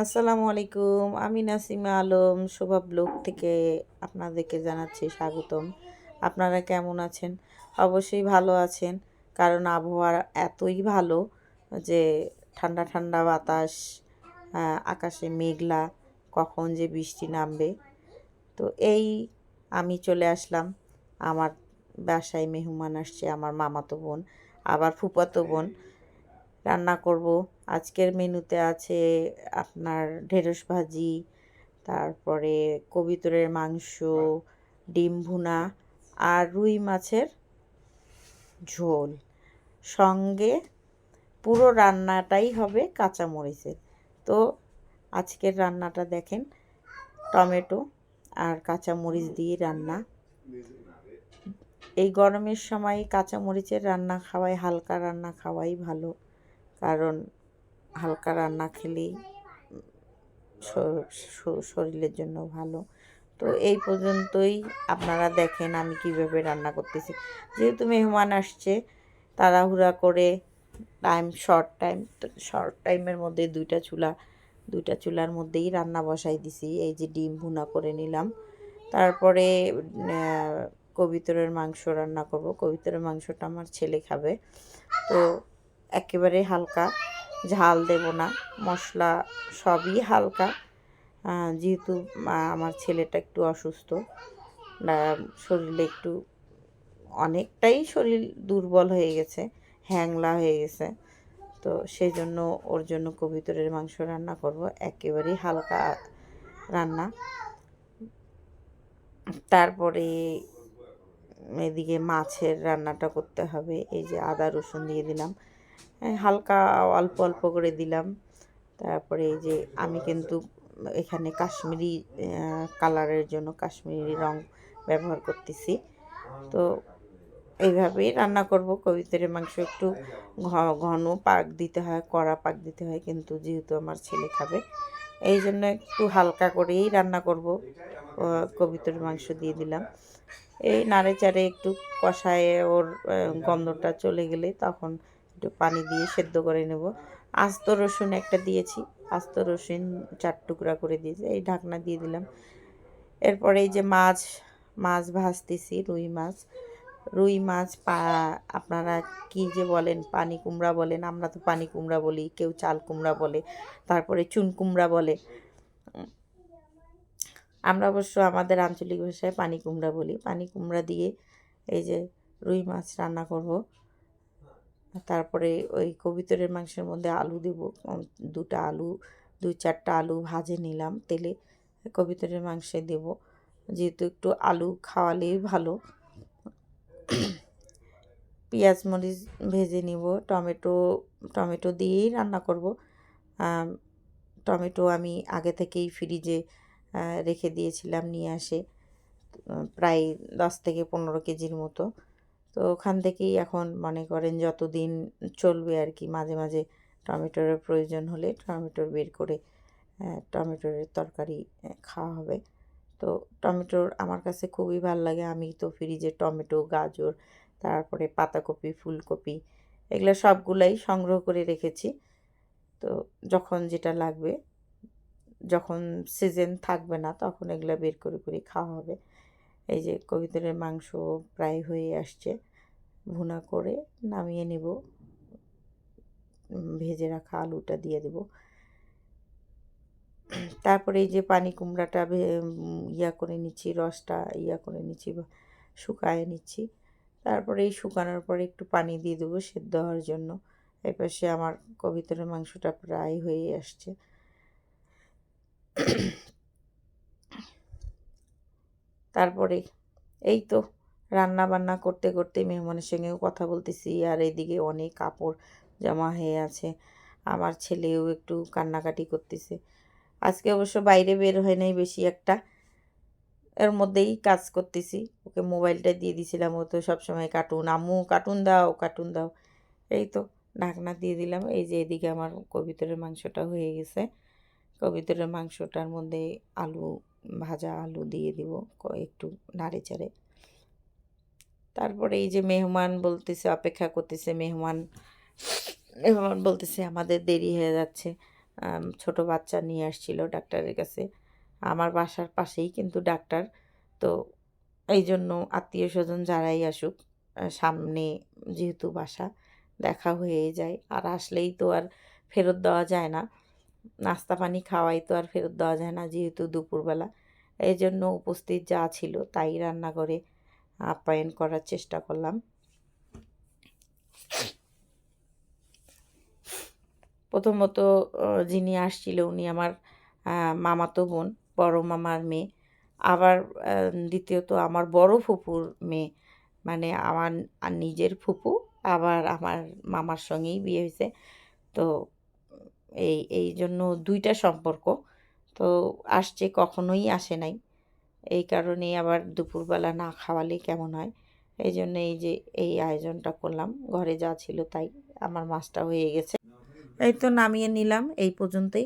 আসসালামু আলাইকুম। আমি নাসিমা আলম শোভা ব্লগ থেকে আপনাদেরকে জানাচ্ছি স্বাগতম। আপনারা কেমন আছেন? অবশ্যই ভালো আছেন। কারণ আবহাওয়া এতই ভালো যে ঠান্ডা ঠান্ডা বাতাস, আকাশে মেঘলা, কখন যে বৃষ্টি নামবে। তো আমি চলে আসলাম। আমার বাসায় মেহমান আসছে, আমার মামাতো বোন, আবার ফুফাতো বোন। রান্না করব। আজকের মেনুতে আছে আপনার ঢেঁড়স ভাজি, তারপরে কবুতরের মাংস, ডিম ভুনা আর রুই মাছের ঝোল। সঙ্গে পুরো রান্নাটাই হবে কাঁচামরিচের। তো আজকের রান্নাটা দেখেন, টমেটো আর কাঁচামরিচ দিয়ে রান্না। এই গরমের সময় কাঁচামরিচের রান্না খাওয়াই, হালকা রান্না খাওয়াই ভালো। কারণ হালকা রান্না খেলেই শরীরের জন্য ভালো। তো এই পর্যন্তই। আপনারা দেখেন আমি কিভাবে রান্না করতেছি। যেহেতু মেহমান আসছে, তাড়াহুড়া করে শর্ট টাইমের মধ্যে দুইটা চুলার মধ্যেই রান্না বসাই দিছি। এই যে ডিম ভুনা করে নিলাম। তারপরে কবুতরের মাংস রান্না করব। কবুতরের মাংসটা আমার ছেলে খাবে। তো একেবারে হালকা, ঝাল দেব না, মশলা সবই হালকা। যেহেতু আমার ছেলেটা একটু অসুস্থ, শরীরে একটু অনেকটাই শরীর দুর্বল হয়ে গেছে, হ্যাংলা হয়ে গেছে। তো সেই জন্য ওর জন্য কবুতরের মাংস রান্না করব, একেবারেই হালকা রান্না। তারপরে এদিকে মাছের রান্নাটা করতে হবে। এই যে আদা রসুন দিয়ে দিলাম, হালকা অল্প অল্প করে দিলাম। তারপরে এই যে আমি কিন্তু এখানে কাশ্মীরি কালারের জন্য কাশ্মীরি রং ব্যবহার করতেছি। তো এইভাবেই রান্না করব। কবুতরের মাংস একটু ঘন পাক দিতে হয়, কড়া পাক দিতে হয়, কিন্তু যেহেতু আমার ছেলে খাবে, এই জন্য একটু হালকা করেই রান্না করব। কবুতরের মাংস দিয়ে দিলাম। এই নাড়ে চাড়ে একটু কষায়ে ওর গন্ধটা চলে গেলে তখন একটু পানি দিয়ে সেদ্ধ করে নেব। আস্ত রসুন একটা দিয়েছি, আস্ত রসুন 4 টুকরা করে দিয়েছি। এই ঢাকনা দিয়ে দিলাম। এরপরে এই যে মাছ ভাজতেছি, রুই মাছ আপনারা কী যে বলেন, পানি কুমড়া বলেন, আমরা তো পানি কুমড়া বলি, কেউ চাল কুমড়া বলে, তারপরে চুন কুমড়া বলে। আমরা অবশ্য আমাদের আঞ্চলিক ভাষায় পানি কুমড়া বলি। পানি কুমড়া দিয়ে এই যে রুই মাছ রান্না করব। তারপরে ওই কবুতরের মাংসের মধ্যে আলু দেব। 2-4টা আলু ভাজে নিলাম তেলে, কবুতরের মাংসে দেব। যেহেতু একটু আলু খাওয়ালেই ভালো। পেঁয়াজ মরিচ ভেজে নিব। টমেটো দিয়েই রান্না করব। টমেটো আমি আগে থেকেই ফ্রিজে রেখে দিয়েছিলাম, নিয়ে আসে প্রায় 10 থেকে 15 কেজির মতো। তো ওখান থেকেই এখন মনে করেন যতদিন চলবে আর কি, মাঝে মাঝে টমেটোর প্রয়োজন হলে টমেটো বের করে টমেটোর তরকারি খাওয়া হবে। তো টমেটোর আমার কাছে খুবই ভালো লাগে। আমি তো ফ্রিজে টমেটো, গাজর, তারপরে পাতাকপি, ফুলকপি, এগুলো সবগুলাই সংগ্রহ করে রেখেছি। তো যখন যেটা লাগবে, যখন সিজন থাকবে না, তখন এগুলো বের করে করে খাওয়া হবে। এই যে কবুতরের মাংস প্রায় হয়ে আসছে, ভুনা করে নামিয়ে নেব। ভেজে রাখা আলুটা দিয়ে দেব। তারপরে এই যে পানি কুমড়াটা করে নিচ্ছি, রসটা করে নিচ্ছি, শুকায় নিচ্ছি। তারপরে এই শুকানোর পরে একটু পানি দিয়ে দেবো সেদ্ধ হওয়ার জন্য। এপাশে আমার কবুতরের মাংসটা প্রায় হয়ে আসছে। তারপরে এই তো রান্না বান্না করতে করতে মেহমানের সঙ্গেও কথা বলতেছি, আর এইদিকে অনেক কাপড় জমা হয়ে আছে। আমার ছেলেও একটু কান্নাকাটি করতেছে। আজকে অবশ্য বাইরে বের হয় নাই বেশি একটা, এর মধ্যেই কাজ করতেছি। ওকে মোবাইলটা দিয়ে দিয়েছিলাম, ও তো সবসময় কার্টুন, আম্মু কার্টুন দাও, কার্টুন দাও। এই তো ঢাকনা দিয়ে দিলাম। এই যে এদিকে আমার কবুতরের মাংসটা হয়ে গেছে। কবুতরের মাংসটার মধ্যে ভাজা আলু দিয়ে দিব, একটু নাড়ে চাড়ে। তারপরে এই যে মেহমান বলতেছে, অপেক্ষা করতেছে মেহমান বলতেছে আমাদের দেরি হয়ে যাচ্ছে। ছোট বাচ্চা নিয়ে আসছিল ডাক্তারের কাছে। আমার বাসার পাশেই কিন্তু ডাক্তার। তো এই জন্য আত্মীয় স্বজন যারাই আসুক সামনে যেহেতু বাসা দেখা হয়েই যায়। আর আসলেই তো আর ফেরত দেওয়া যায় না। নাস্তা পানি খাওয়াই তো আর ফেরত দেওয়া যায় না যেহেতু দুপুরবেলা। এই জন্য উপস্থিত যা ছিল তাই রান্না করে আপ্যায়ন করার চেষ্টা করলাম। প্রথমত যিনি আসছিল উনি আমার মামাতো বোন, বড় মামার মেয়ে। আবার দ্বিতীয়ত আমার বড় ফুপুর মেয়ে। মানে আমার নিজের ফুপু আবার আমার মামার সঙ্গেই বিয়ে হয়েছে। তো এই জন্য ২ টা সম্পর্ক। তো আসছে কখনোই আসে নাই। এই কারণেই আবার দুপুরবেলা না খাওয়ালে কেমন হয়। এই জন্য এই যে এই আয়োজনটা করলাম। ঘরে যা ছিল তাই। আমার মাছটা হয়ে গেছে। এই তো নামিয়ে নিলাম এই পর্যন্তই।